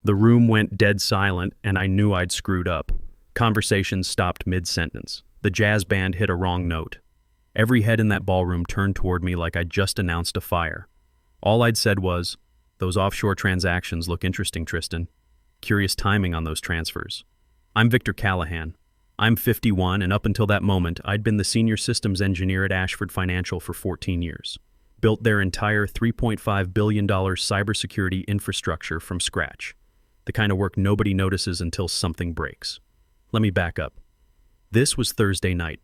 The room went dead silent, and I knew I'd screwed up. Conversations stopped mid-sentence. The jazz band hit a wrong note. Every head in that ballroom turned toward me like I'd just announced a fire. All I'd said was, "Those offshore transactions look interesting, Tristan. Curious timing on those transfers." I'm Victor Callahan. I'm 51, and up until that moment, I'd been the senior systems engineer at Ashford Financial for 14 years. Built their entire $3.5 billion cybersecurity infrastructure from scratch. The kind of work nobody notices until something breaks. Let me back up. This was Thursday night,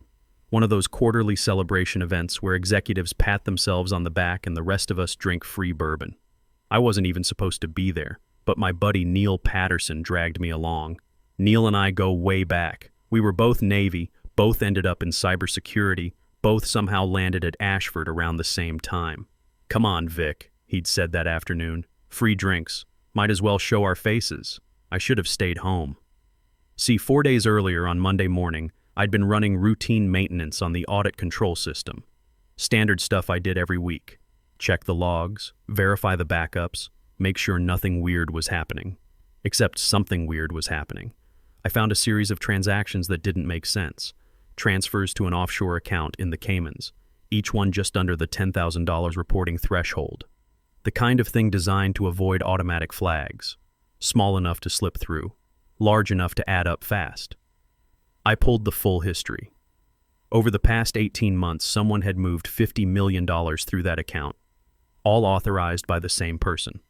one of those quarterly celebration events where executives pat themselves on the back and the rest of us drink free bourbon. I wasn't even supposed to be there, but my buddy Neil Patterson dragged me along. Neil and I go way back. We were both Navy, both ended up in cybersecurity, both somehow landed at Ashford around the same time. "Come on, Vic," he'd said that afternoon. "Free drinks. Might as well show our faces." I should have stayed home. See, 4 days earlier on Monday morning, I'd been running routine maintenance on the audit control system. Standard stuff I did every week. Check the logs, verify the backups, make sure nothing weird was happening. Except something weird was happening. I found a series of transactions that didn't make sense. Transfers to an offshore account in the Caymans, each one just under the $10,000 reporting threshold. The kind of thing designed to avoid automatic flags. Small enough to slip through, large enough to add up fast. I pulled the full history. Over the past 18 months, someone had moved $50 million through that account, all authorized by the same person,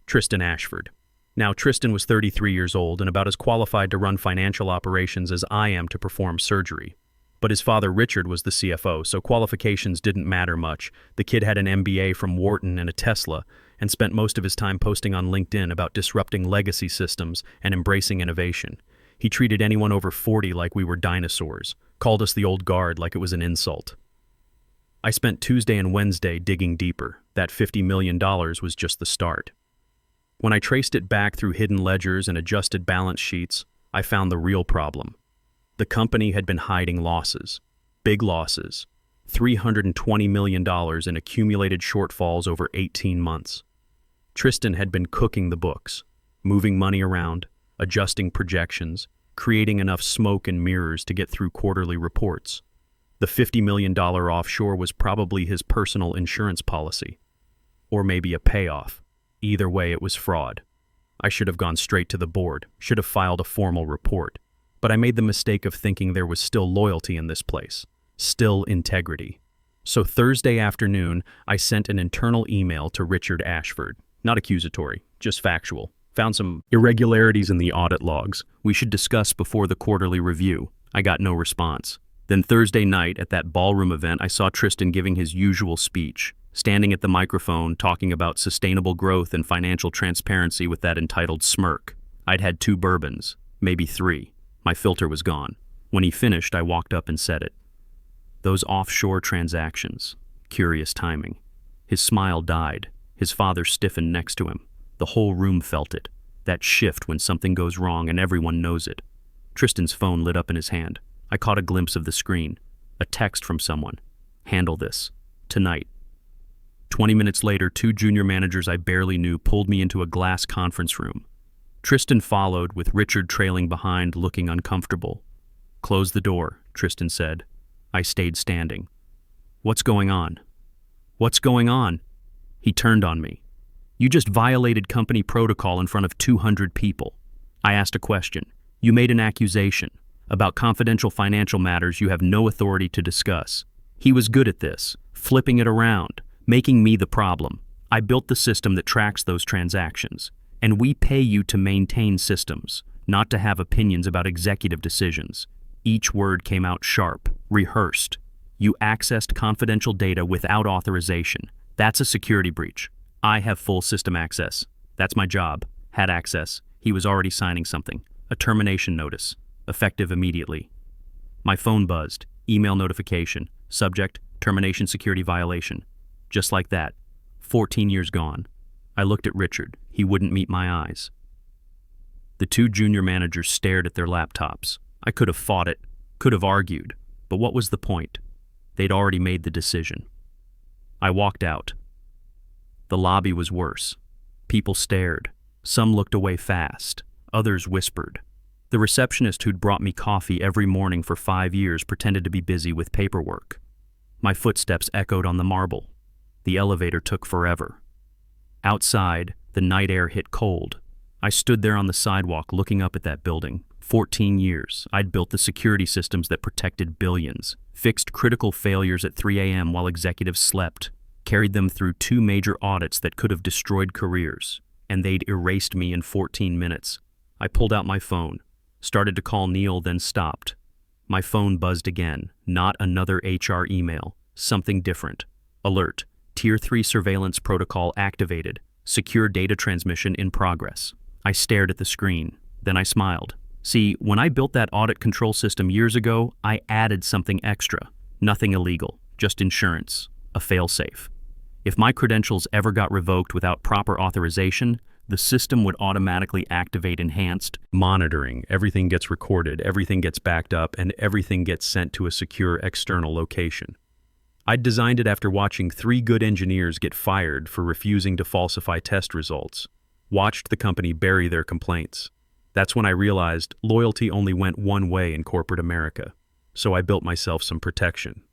Tristan Ashford. Now, Tristan was 33 years old and about as qualified to run financial operations as I am to perform surgery. But his father, Richard, was the CFO, so qualifications didn't matter much. The kid had an MBA from Wharton and a Tesla, and spent most of his time posting on LinkedIn about disrupting legacy systems and embracing innovation. He treated anyone over 40 like we were dinosaurs, called us the old guard like it was an insult. I spent Tuesday and Wednesday digging deeper. That $50 million was just the start. When I traced it back through hidden ledgers and adjusted balance sheets, I found the real problem. The company had been hiding losses, big losses, $320 million in accumulated shortfalls over 18 months. Tristan had been cooking the books, moving money around, adjusting projections, creating enough smoke and mirrors to get through quarterly reports. The $50 million offshore was probably his personal insurance policy, or maybe a payoff. Either way, it was fraud. I should have gone straight to the board, should have filed a formal report. But I made the mistake of thinking there was still loyalty in this place, still integrity. So Thursday afternoon, I sent an internal email to Richard Ashford. Not accusatory, just factual. Found some irregularities in the audit logs we should discuss before the quarterly review. I got no response. Then Thursday night at that ballroom event, I saw Tristan giving his usual speech, standing at the microphone talking about sustainable growth and financial transparency with that entitled smirk. I'd had 2 bourbons, maybe 3. My filter was gone. When he finished, I walked up and said it. Those offshore transactions. Curious timing. His smile died. His father stiffened next to him. The whole room felt it. That shift when something goes wrong and everyone knows it. Tristan's phone lit up in his hand. I caught a glimpse of the screen. A text from someone. "Handle this. Tonight." 20 minutes later, 2 junior managers I barely knew pulled me into a glass conference room. Tristan followed, with Richard trailing behind, looking uncomfortable. "Close the door," Tristan said. I stayed standing. "What's going on?" "What's going on?" He turned on me. "You just violated company protocol in front of 200 people. I asked a question. You made an accusation. About confidential financial matters you have no authority to discuss." He was good at this, flipping it around, making me the problem. I built the system that tracks those transactions. And we pay you to maintain systems, not to have opinions about executive decisions. Each word came out sharp, rehearsed. You accessed confidential data without authorization. That's a security breach. I have full system access. That's my job. Had access. He was already signing something. A termination notice. Effective immediately. My phone buzzed. Email notification. Subject, termination security violation. Just like that. 14 years gone. I looked at Richard. He wouldn't meet my eyes. The 2 junior managers stared at their laptops. I could have fought it, could have argued, but what was the point? They'd already made the decision. I walked out. The lobby was worse. People stared. Some looked away fast. Others whispered. The receptionist who'd brought me coffee every morning for 5 years pretended to be busy with paperwork. My footsteps echoed on the marble. The elevator took forever. Outside, the night air hit cold. I stood there on the sidewalk looking up at that building. 14 years, I'd built the security systems that protected billions, fixed critical failures at 3 a.m. while executives slept, carried them through 2 major audits that could have destroyed careers, and they'd erased me in 14 minutes. I pulled out my phone, started to call Neil, then stopped. My phone buzzed again. Not another HR email. Something different. Alert. Tier 3 surveillance protocol activated. Secure data transmission in progress. I stared at the screen. Then I smiled. See, when I built that audit control system years ago, I added something extra. Nothing illegal. Just insurance. A failsafe. If my credentials ever got revoked without proper authorization, the system would automatically activate enhanced monitoring. Everything gets recorded, everything gets backed up, and everything gets sent to a secure external location. I'd designed it after watching 3 good engineers get fired for refusing to falsify test results. Watched the company bury their complaints. That's when I realized loyalty only went one way in corporate America. So I built myself some protection.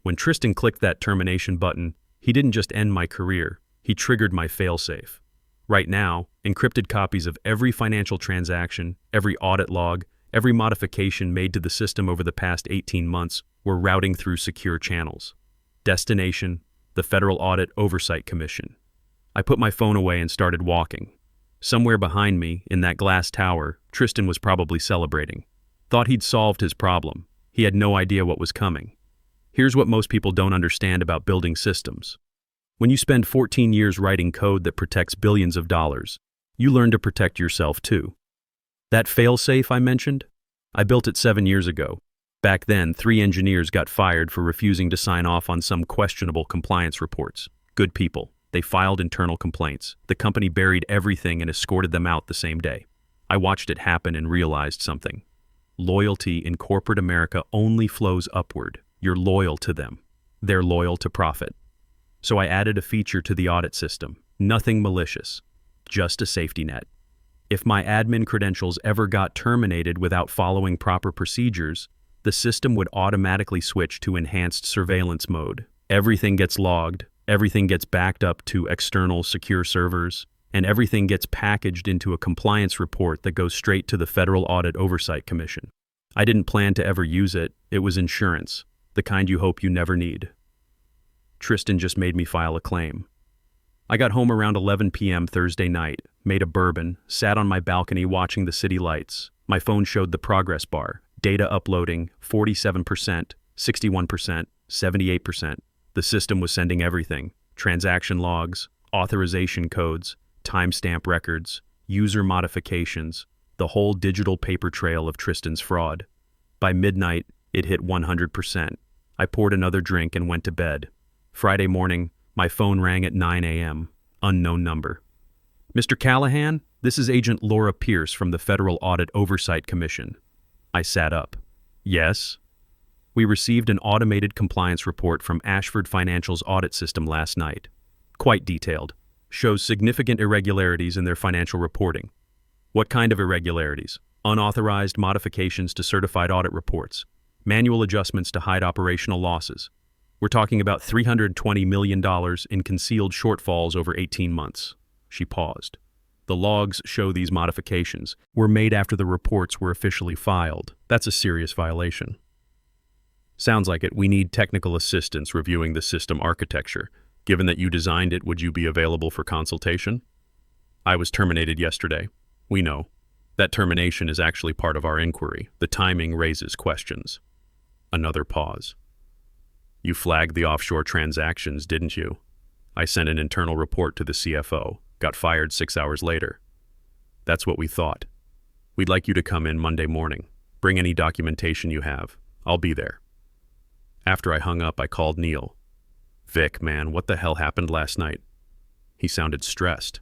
When Tristan clicked that termination button, he didn't just end my career, he triggered my failsafe. Right now, encrypted copies of every financial transaction, every audit log, every modification made to the system over the past 18 months were routing through secure channels. Destination, the Federal Audit Oversight Commission. I put my phone away and started walking. Somewhere behind me, in that glass tower, Tristan was probably celebrating. Thought he'd solved his problem. He had no idea what was coming. Here's what most people don't understand about building systems. When you spend 14 years writing code that protects billions of dollars, you learn to protect yourself too. That failsafe I mentioned? I built it 7 years ago. Back then, 3 engineers got fired for refusing to sign off on some questionable compliance reports. Good people. They filed internal complaints. The company buried everything and escorted them out the same day. I watched it happen and realized something. Loyalty in corporate America only flows upward. You're loyal to them. They're loyal to profit. So I added a feature to the audit system. Nothing malicious. Just a safety net. If my admin credentials ever got terminated without following proper procedures, the system would automatically switch to enhanced surveillance mode. Everything gets logged, everything gets backed up to external secure servers, and everything gets packaged into a compliance report that goes straight to the Federal Audit Oversight Commission. I didn't plan to ever use it. It was insurance, the kind you hope you never need. Tristan just made me file a claim. I got home around 11 p.m. Thursday night, made a bourbon, sat on my balcony watching the city lights. My phone showed the progress bar. Data uploading, 47%, 61%, 78%. The system was sending everything. Transaction logs, authorization codes, timestamp records, user modifications, the whole digital paper trail of Tristan's fraud. By midnight, it hit 100%. I poured another drink and went to bed. Friday morning, my phone rang at 9 a.m. Unknown number. Mr. Callahan, this is Agent Laura Pierce from the Federal Audit Oversight Commission. I sat up. Yes? We received an automated compliance report from Ashford Financial's audit system last night. Quite detailed. Shows significant irregularities in their financial reporting. What kind of irregularities? Unauthorized modifications to certified audit reports. Manual adjustments to hide operational losses. We're talking about $320 million in concealed shortfalls over 18 months. She paused. The logs show these modifications were made after the reports were officially filed. That's a serious violation. Sounds like it. We need technical assistance reviewing the system architecture. Given that you designed it, would you be available for consultation? I was terminated yesterday. We know. That termination is actually part of our inquiry. The timing raises questions. Another pause. You flagged the offshore transactions, didn't you? I sent an internal report to the CFO. Got fired 6 hours later. That's what we thought. We'd like you to come in Monday morning. Bring any documentation you have. I'll be there. After I hung up, I called Neil. Vic, man, what the hell happened last night? He sounded stressed.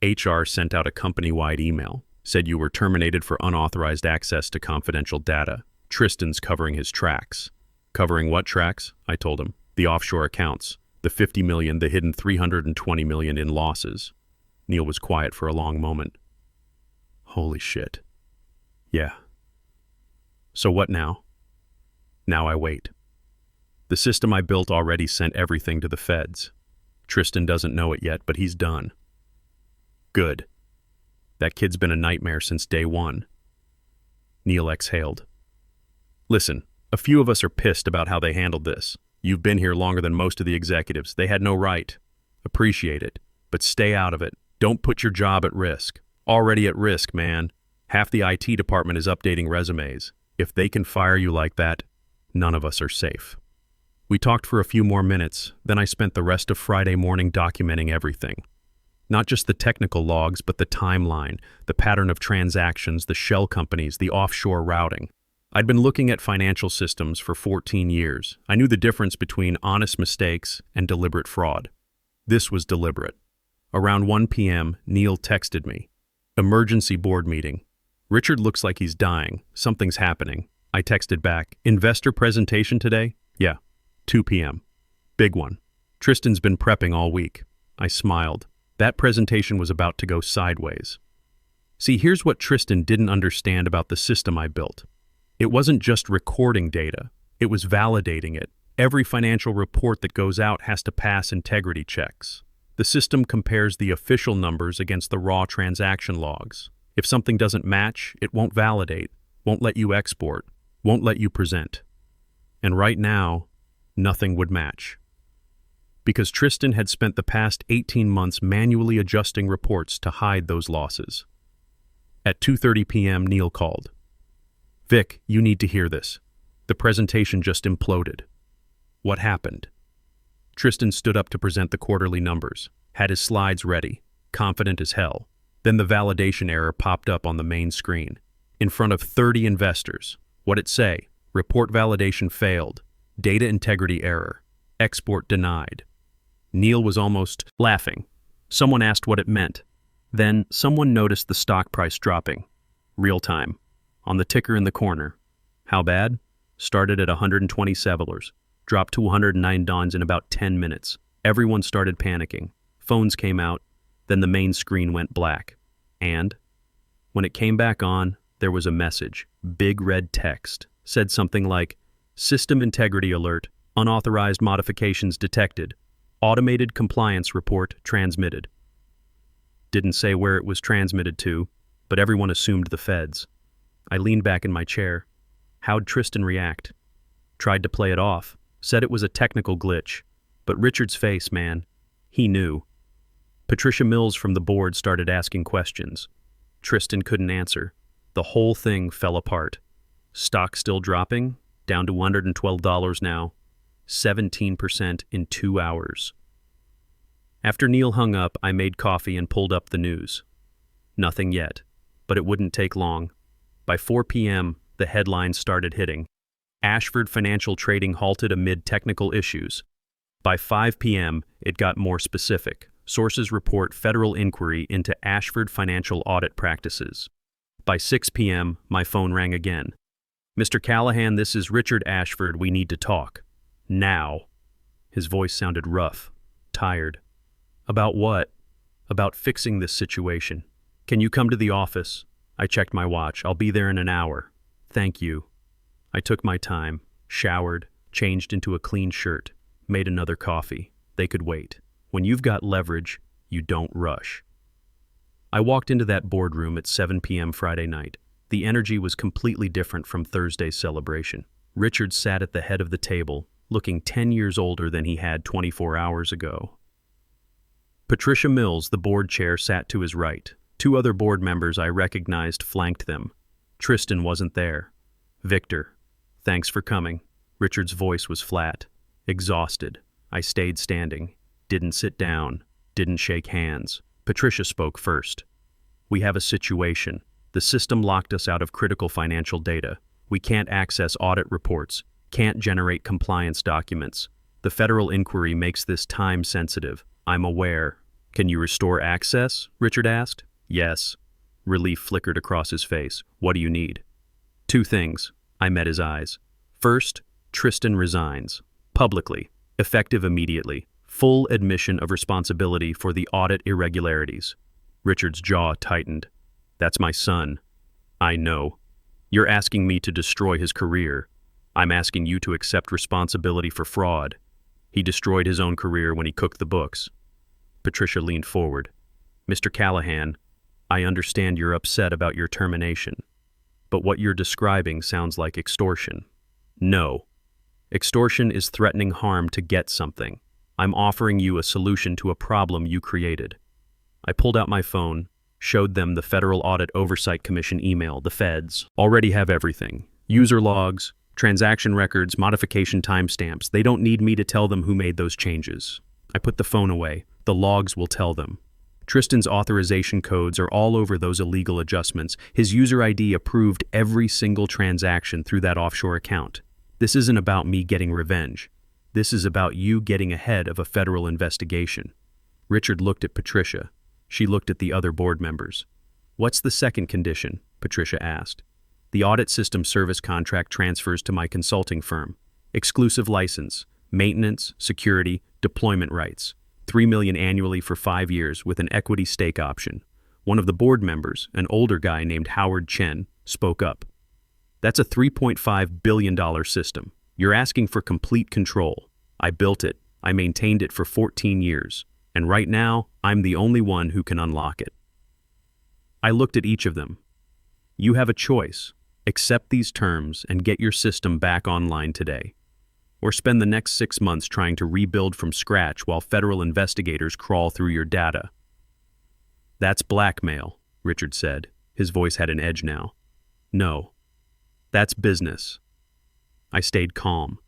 HR sent out a company-wide email. Said you were terminated for unauthorized access to confidential data. Tristan's covering his tracks. Covering what tracks? I told him. The offshore accounts. The $50 million, the hidden $320 million in losses. Neil was quiet for a long moment. Holy shit. Yeah. So what now? Now I wait. The system I built already sent everything to the feds. Tristan doesn't know it yet, but he's done. Good. That kid's been a nightmare since day one. Neil exhaled. Listen, a few of us are pissed about how they handled this. You've been here longer than most of the executives. They had no right. Appreciate it, but stay out of it. Don't put your job at risk. Already at risk, man. Half the IT department is updating resumes. If they can fire you like that, none of us are safe. We talked for a few more minutes, then I spent the rest of Friday morning documenting everything. Not just the technical logs, but the timeline, the pattern of transactions, the shell companies, the offshore routing. I'd been looking at financial systems for 14 years. I knew the difference between honest mistakes and deliberate fraud. This was deliberate. Around 1 p.m., Neil texted me. Emergency board meeting. Richard looks like he's dying. Something's happening. I texted back. Investor presentation today? Yeah. 2 p.m. Big one. Tristan's been prepping all week. I smiled. That presentation was about to go sideways. See, here's what Tristan didn't understand about the system I built. It wasn't just recording data. It was validating it. Every financial report that goes out has to pass integrity checks. The system compares the official numbers against the raw transaction logs. If something doesn't match, it won't validate, won't let you export, won't let you present. And right now, nothing would match. Because Tristan had spent the past 18 months manually adjusting reports to hide those losses. At 2:30 p.m., Neil called. Vic, you need to hear this. The presentation just imploded. What happened? Tristan stood up to present the quarterly numbers, had his slides ready, confident as hell. Then the validation error popped up on the main screen. In front of 30 investors. What'd it say? Report validation failed. Data integrity error. Export denied. Neil was almost laughing. Someone asked what it meant. Then someone noticed the stock price dropping. Real time. On the ticker in the corner. How bad? Started at $127. Dropped to $109 in about 10 minutes. Everyone started panicking. Phones came out. Then the main screen went black. And when it came back on, there was a message. Big red text. Said something like, System integrity alert. Unauthorized modifications detected. Automated compliance report transmitted. Didn't say where it was transmitted to, but everyone assumed the feds. I leaned back in my chair. How'd Tristan react? Tried to play it off. Said it was a technical glitch. But Richard's face, man, he knew. Patricia Mills from the board started asking questions. Tristan couldn't answer. The whole thing fell apart. Stock still dropping, down to $112 now. 17% in 2 hours. After Neil hung up, I made coffee and pulled up the news. Nothing yet, but it wouldn't take long. By 4 p.m., the headlines started hitting. Ashford Financial Trading halted amid technical issues. By 5 p.m., it got more specific. Sources report federal inquiry into Ashford financial audit practices. By 6 p.m., my phone rang again. Mr. Callahan, this is Richard Ashford. We need to talk. Now. His voice sounded rough, tired. About what? About fixing this situation. Can you come to the office? I checked my watch. I'll be there in an hour. Thank you. I took my time, showered, changed into a clean shirt, made another coffee. They could wait. When you've got leverage, you don't rush. I walked into that boardroom at 7 p.m. Friday night. The energy was completely different from Thursday's celebration. Richard sat at the head of the table, looking 10 years older than he had 24 hours ago. Patricia Mills, the board chair, sat to his right. 2 other board members I recognized flanked them. Tristan wasn't there. Victor, thanks for coming. Richard's voice was flat, exhausted. I stayed standing, didn't sit down, didn't shake hands. Patricia spoke first. We have a situation. The system locked us out of critical financial data. We can't access audit reports, can't generate compliance documents. The federal inquiry makes this time sensitive. I'm aware. Can you restore access? Richard asked. Yes. Relief flickered across his face. What do you need? 2 things. I met his eyes. First, Tristan resigns. Publicly. Effective immediately. Full admission of responsibility for the audit irregularities. Richard's jaw tightened. That's my son. I know. You're asking me to destroy his career. I'm asking you to accept responsibility for fraud. He destroyed his own career when he cooked the books. Patricia leaned forward. Mr. Callahan, I understand you're upset about your termination, but what you're describing sounds like extortion. No. Extortion is threatening harm to get something. I'm offering you a solution to a problem you created. I pulled out my phone, showed them the Federal Audit Oversight Commission email. The feds already have everything. User logs, transaction records, modification timestamps. They don't need me to tell them who made those changes. I put the phone away. The logs will tell them. Tristan's authorization codes are all over those illegal adjustments. His user ID approved every single transaction through that offshore account. This isn't about me getting revenge. This is about you getting ahead of a federal investigation. Richard looked at Patricia. She looked at the other board members. What's the second condition? Patricia asked. The audit system service contract transfers to my consulting firm. Exclusive license, maintenance, security, deployment rights. $3 million annually for 5 years with an equity stake option. One of the board members, an older guy named Howard Chen, spoke up. That's a $3.5 billion system. You're asking for complete control. I built it. I maintained it for 14 years. And right now, I'm the only one who can unlock it. I looked at each of them. You have a choice. Accept these terms and get your system back online today. Or spend the next 6 months trying to rebuild from scratch while federal investigators crawl through your data. That's blackmail, Richard said. His voice had an edge now. No. That's business. I stayed calm.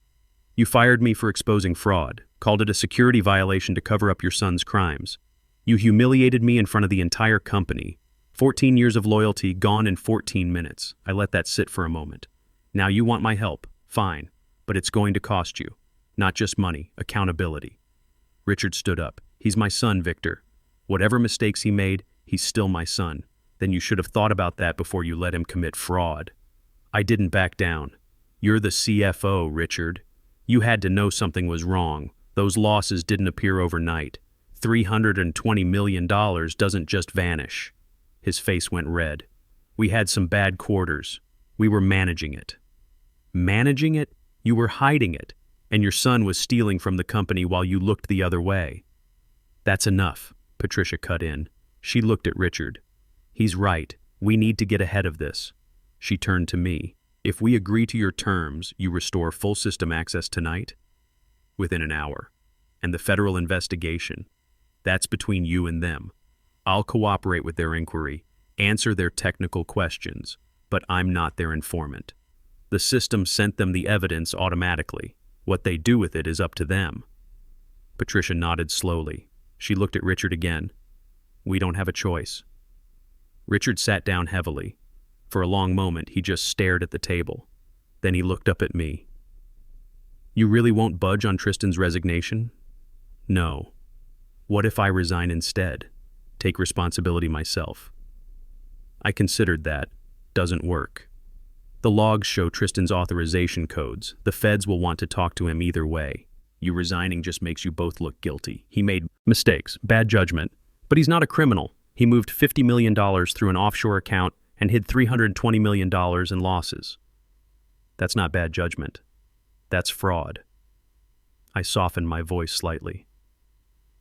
You fired me for exposing fraud, called it a security violation to cover up your son's crimes. You humiliated me in front of the entire company. 14 years of loyalty gone in 14 minutes. I let that sit for a moment. Now you want my help. Fine. But it's going to cost you. Not just money, accountability. Richard stood up. He's my son, Victor. Whatever mistakes he made, he's still my son. Then you should have thought about that before you let him commit fraud. I didn't back down. You're the CFO, Richard. You had to know something was wrong. Those losses didn't appear overnight. $320 million doesn't just vanish. His face went red. We had some bad quarters. We were managing it. Managing it? You were hiding it, and your son was stealing from the company while you looked the other way. That's enough, Patricia cut in. She looked at Richard. He's right. We need to get ahead of this. She turned to me. If we agree to your terms, you restore full system access tonight? Within an hour. And the federal investigation. That's between you and them. I'll cooperate with their inquiry, answer their technical questions, but I'm not their informant. The system sent them the evidence automatically. What they do with it is up to them. Patricia nodded slowly. She looked at Richard again. We don't have a choice. Richard sat down heavily. For a long moment, he just stared at the table. Then he looked up at me. You really won't budge on Tristan's resignation? No. What if I resign instead? Take responsibility myself. I considered that. Doesn't work. The logs show Tristan's authorization codes. The feds will want to talk to him either way. You resigning just makes you both look guilty. He made mistakes, bad judgment, but he's not a criminal. He moved $50 million through an offshore account and hid $320 million in losses. That's not bad judgment. That's fraud. I softened my voice slightly.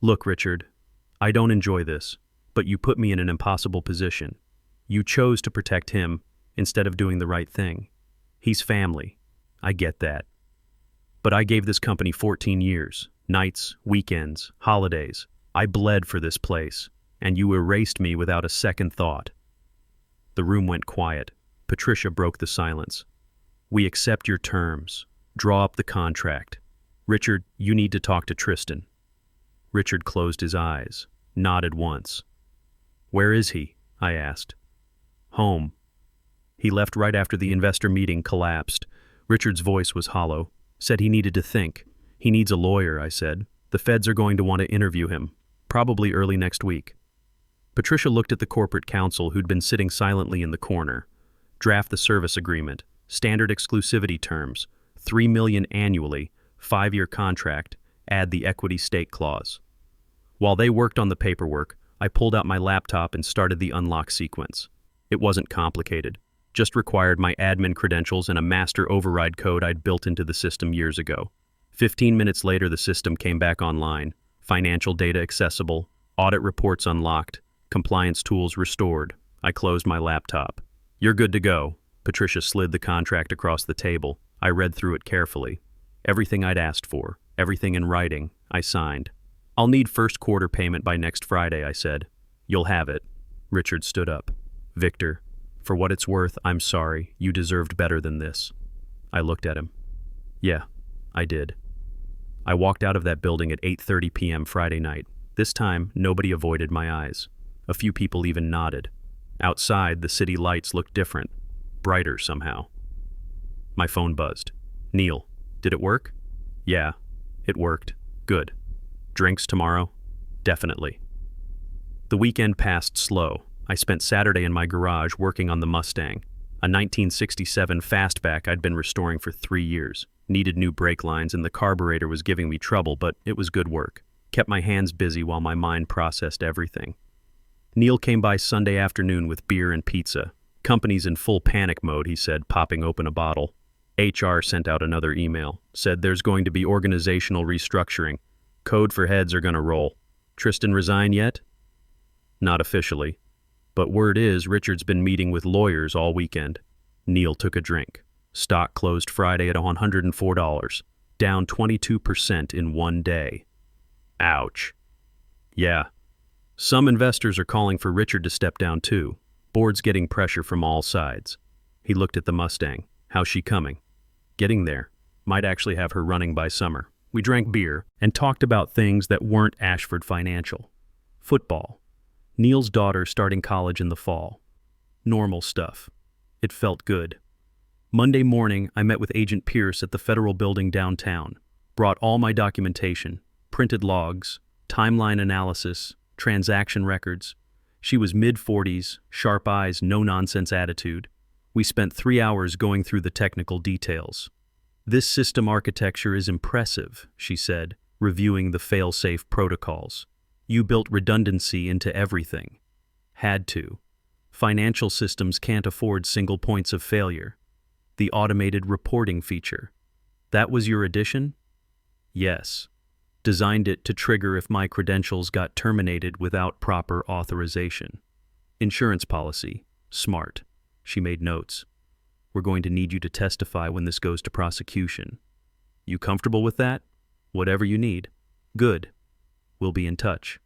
Look, Richard, I don't enjoy this, but you put me in an impossible position. You chose to protect him instead of doing the right thing. He's family. I get that. But I gave this company 14 years, nights, weekends, holidays. I bled for this place, and you erased me without a second thought. The room went quiet. Patricia broke the silence. We accept your terms. Draw up the contract. Richard, you need to talk to Tristan. Richard closed his eyes, nodded once. Where is he? I asked. Home. He left right after the investor meeting collapsed. Richard's voice was hollow. Said he needed to think. He needs a lawyer, I said. The feds are going to want to interview him, probably early next week. Patricia looked at the corporate counsel who'd been sitting silently in the corner. Draft the service agreement, standard exclusivity terms, $3 million annually, 5-year contract, add the equity stake clause. While they worked on the paperwork, I pulled out my laptop and started the unlock sequence. It wasn't complicated, just required my admin credentials and a master override code I'd built into the system years ago. 15 minutes later, the system came back online. Financial data accessible, audit reports unlocked, compliance tools restored. I closed my laptop. "You're good to go." Patricia slid the contract across the table. I read through it carefully. Everything I'd asked for, everything in writing, I signed. "I'll need first quarter payment by next Friday," I said. "You'll have it." Richard stood up. "Victor, for what it's worth, I'm sorry. You deserved better than this." I looked at him. "Yeah, I did." I walked out of that building at 8:30 p.m. Friday night. This time, nobody avoided my eyes. A few people even nodded. Outside, the city lights looked different, brighter somehow. My phone buzzed. "Neil, did it work?" "Yeah, it worked. Good. Drinks tomorrow?" "Definitely." The weekend passed slow. I spent Saturday in my garage working on the Mustang, a 1967 fastback I'd been restoring for 3 years. Needed new brake lines and the carburetor was giving me trouble, but it was good work. Kept my hands busy while my mind processed everything. Neil came by Sunday afternoon with beer and pizza. "Company's in full panic mode," he said, popping open a bottle. HR sent out another email. Said there's going to be organizational restructuring. Code for heads are going to roll. "Tristan resign yet?" "Not officially. But word is Richard's been meeting with lawyers all weekend." Neil took a drink. Stock closed Friday at $104, down 22% in one day. Ouch. "Yeah. Some investors are calling for Richard to step down too. Board's getting pressure from all sides." He looked at the Mustang. "How's she coming?" "Getting there. Might actually have her running by summer." We drank beer and talked about things that weren't Ashford Financial. Football. Neil's daughter starting college in the fall. Normal stuff. It felt good. Monday morning, I met with Agent Pierce at the Federal Building downtown. Brought all my documentation, printed logs, timeline analysis, transaction records. She was mid-40s, sharp eyes, no-nonsense attitude. We spent 3 hours going through the technical details. "This system architecture is impressive," she said, reviewing the failsafe protocols. "You built redundancy into everything." Had to. Financial systems can't afford single points of failure. The automated reporting feature. That was your addition? Yes. Designed it to trigger if my credentials got terminated without proper authorization. Insurance policy. Smart. She made notes. "We're going to need you to testify when this goes to prosecution. You comfortable with that? Whatever you need." "Good. We'll be in touch."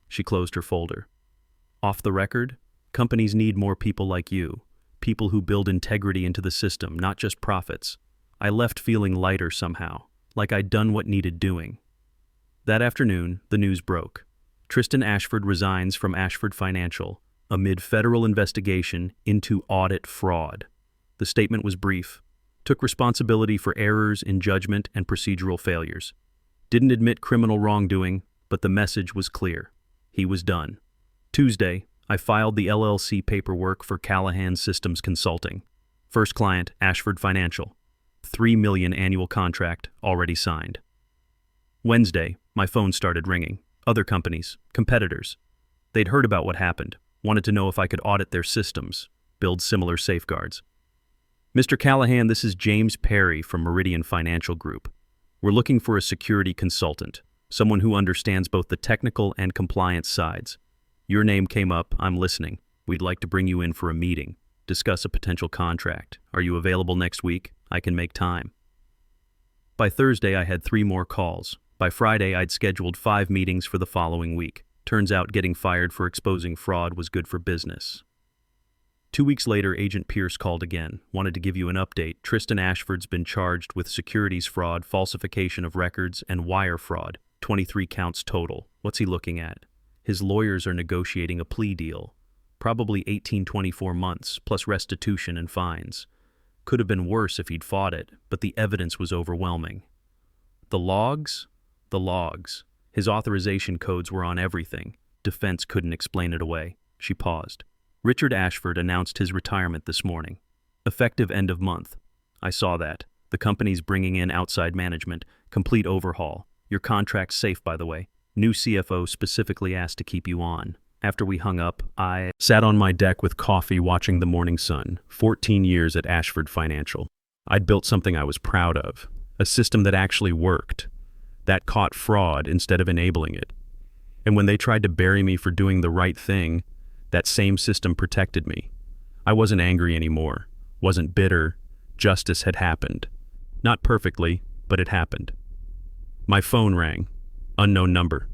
She closed her folder. "Off the record, companies need more people like you. People who build integrity into the system, not just profits." I left feeling lighter somehow, like I'd done what needed doing. That afternoon, the news broke. Tristan Ashford resigns from Ashford Financial amid federal investigation into audit fraud. The statement was brief. Took responsibility for errors in judgment and procedural failures. Didn't admit criminal wrongdoing, but the message was clear. He was done. Tuesday, I filed the LLC paperwork for Callahan Systems Consulting. First client, Ashford Financial. $3 million annual contract, already signed. Wednesday, my phone started ringing. Other companies, competitors. They'd heard about what happened, wanted to know if I could audit their systems, build similar safeguards. "Mr. Callahan, this is James Perry from Meridian Financial Group. We're looking for a security consultant, someone who understands both the technical and compliance sides. Your name came up, I'm listening. We'd like to bring you in for a meeting, discuss a potential contract. Are you available next week? I can make time." By Thursday, I had 3 more calls. By Friday, I'd scheduled 5 meetings for the following week. Turns out getting fired for exposing fraud was good for business. 2 weeks later, Agent Pierce called again. "Wanted to give you an update. Tristan Ashford's been charged with securities fraud, falsification of records, and wire fraud. 23 counts total. What's he looking at?" His lawyers are negotiating a plea deal. Probably 18-24 months, plus restitution and fines. Could have been worse if he'd fought it, but the evidence was overwhelming. The logs? The logs. His authorization codes were on everything. Defense couldn't explain it away. She paused. "Richard Ashford announced his retirement this morning. Effective end of month." "I saw that. The company's bringing in outside management. Complete overhaul. Your contract's safe, by the way. New CFO specifically asked to keep you on. After we hung up, I sat on my deck with coffee watching the morning sun. 14 years at Ashford Financial. I'd built something I was proud of. A system that actually worked. That caught fraud instead of enabling it. And when they tried to bury me for doing the right thing, that same system protected me. I wasn't angry anymore. Wasn't bitter. Justice had happened. Not perfectly, but it happened. My phone rang. Unknown number.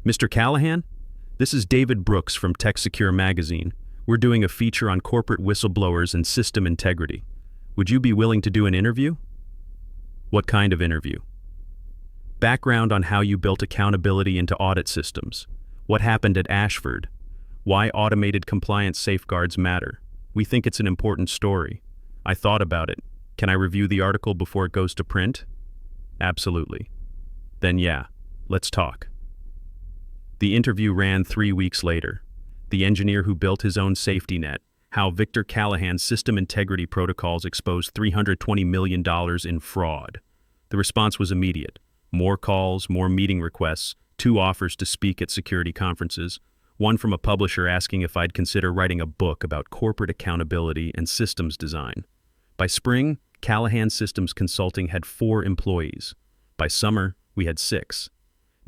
Mr. Callahan? This is David Brooks from Tech Secure magazine. We're doing a feature on corporate whistleblowers and system integrity. Would you be willing to do an interview? What kind of interview? Background on how you built accountability into audit systems. What happened at Ashford? Why automated compliance safeguards matter. We think it's an important story. I thought about it. Can I review the article before it goes to print? Absolutely. Then yeah, let's talk. The interview ran 3 weeks later. The engineer who built his own safety net, how Victor Callahan's system integrity protocols exposed $320 million in fraud. The response was immediate. More calls, more meeting requests, 2 offers to speak at security conferences, one from a publisher asking if I'd consider writing a book about corporate accountability and systems design. By spring, Callahan Systems Consulting had 4 employees. By summer, we had 6.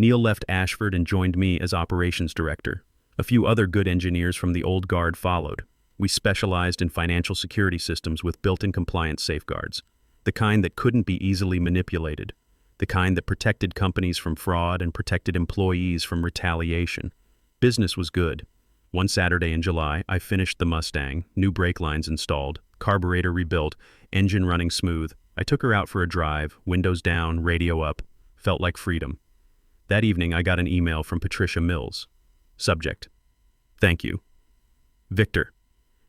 Neil left Ashford and joined me as operations director. A few other good engineers from the old guard followed. We specialized in financial security systems with built-in compliance safeguards, the kind that couldn't be easily manipulated, the kind that protected companies from fraud and protected employees from retaliation. Business was good. One Saturday in July, I finished the Mustang, new brake lines installed, carburetor rebuilt, engine running smooth. I took her out for a drive, windows down, radio up. Felt like freedom. That evening, I got an email from Patricia Mills. Subject: Thank you. Victor,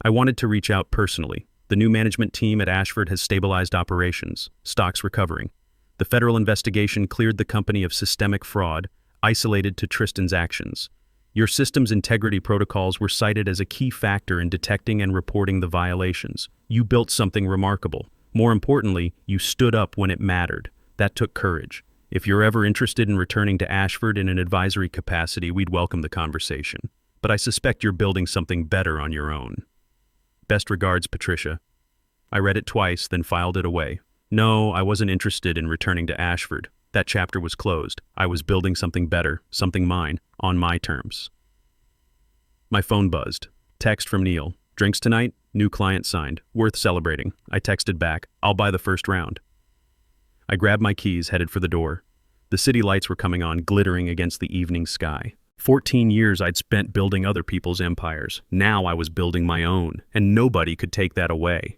I wanted to reach out personally. The new management team at Ashford has stabilized operations, stocks recovering. The federal investigation cleared the company of systemic fraud, isolated to Tristan's actions. Your system's integrity protocols were cited as a key factor in detecting and reporting the violations. You built something remarkable. More importantly, you stood up when it mattered. That took courage. If you're ever interested in returning to Ashford in an advisory capacity, we'd welcome the conversation. But I suspect you're building something better on your own. Best regards, Patricia. I read it twice, then filed it away. No, I wasn't interested in returning to Ashford. That chapter was closed. I was building something better, something mine, on my terms. My phone buzzed. Text from Neil. Drinks tonight? New client signed. Worth celebrating. I texted back. I'll buy the first round. I grabbed my keys, headed for the door. The city lights were coming on, glittering against the evening sky. 14 years I'd spent building other people's empires. Now I was building my own, and nobody could take that away.